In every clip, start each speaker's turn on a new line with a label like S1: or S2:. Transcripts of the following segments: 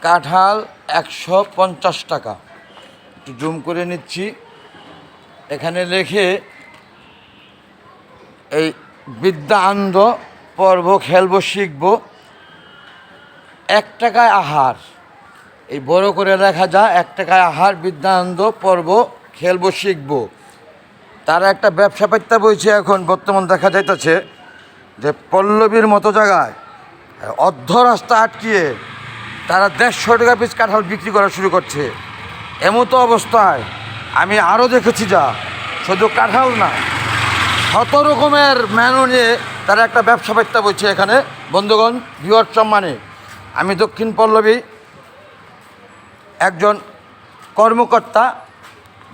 S1: কাঁঠাল 150 টাকা। একটু জুম করে নিচ্ছি, এখানে লেখে এই বিদ্যা আনন্দ পর্ব খেলবো শিখবো 1 টাকায় আহার, এই বড় করে লেখা যায় 1 টাকায় আহার বিদ্যানন্দ পর্ব খেলবো শিখবো। তারা একটা ব্যবসা পাত্তা বইছে, এখন বর্তমান দেখা যাইতেছে যে পল্লবীর মতো জায়গায় অর্ধ রাস্তা আটকিয়ে তারা 150 টাকা পিস কাঁঠাল বিক্রি করা শুরু করছে। এমতো অবস্থায় আমি আরও দেখেছি, যা শুধু কাঁঠাল না, শত রকমের মেনু নিয়ে তারা একটা ব্যবসা পাত্তা বইছে এখানে। বন্ধুগণ, ভিউয়ার সম্মানে, আমি দক্ষিণ পল্লবী একজন কর্মকর্তা,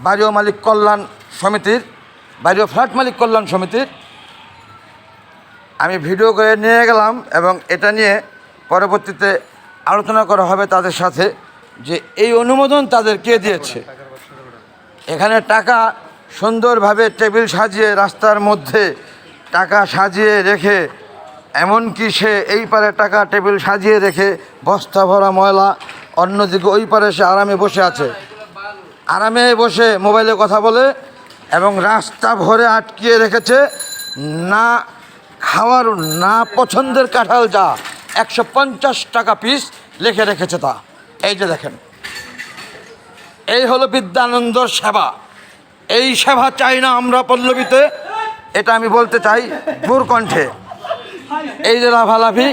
S1: বাড়িও মালিক কল্যাণ সমিতির, বাড়িও ফ্ল্যাট মালিক কল্যাণ সমিতির। আমি ভিডিও করে নিয়ে গেলাম এবং এটা নিয়ে পরবর্তীতে আলোচনা করা হবে তাদের সাথে, যে এই অনুমোদন তাদের কে দিয়েছে। এখানে টাকা সুন্দরভাবে টেবিল সাজিয়ে রাস্তার মধ্যে টাকা সাজিয়ে রেখে, এমনকি সে এই পারে টাকা টেবিল সাজিয়ে রেখে বস্তা ভরা ময়লা, অন্যদিকে ওই পারে সে আরামে বসে আছে, আরামে বসে মোবাইলে কথা বলে, এবং রাস্তা ভরে আটকিয়ে রেখেছে না খাওয়ার, না পছন্দের কাঁঠাল যা 150 টাকা পিস লিখে রেখেছে তা। এই যে দেখেন, এই হলো বিদ্যানন্দর সেবা। এই সেবা চাই না আমরা পল্লবীতে, এটা আমি বলতে চাই জোর কণ্ঠে। এই যে লাফালাফি,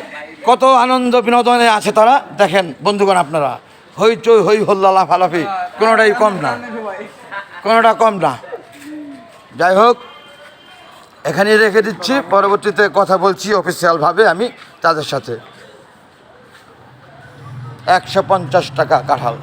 S1: কত আনন্দ বিনোদনে আছে তারা, দেখেন বন্ধুগণ আপনারা, হইচই হই হল্লা লাফালাফি, কোনোটাই কম না, কোনোটা কম না। যাই হোক, এখানেই রেখে দিচ্ছি, পরবর্তীতে কথা বলছি অফিসিয়ালভাবে আমি তাদের সাথে। 150 টাকা কাঁঠাল।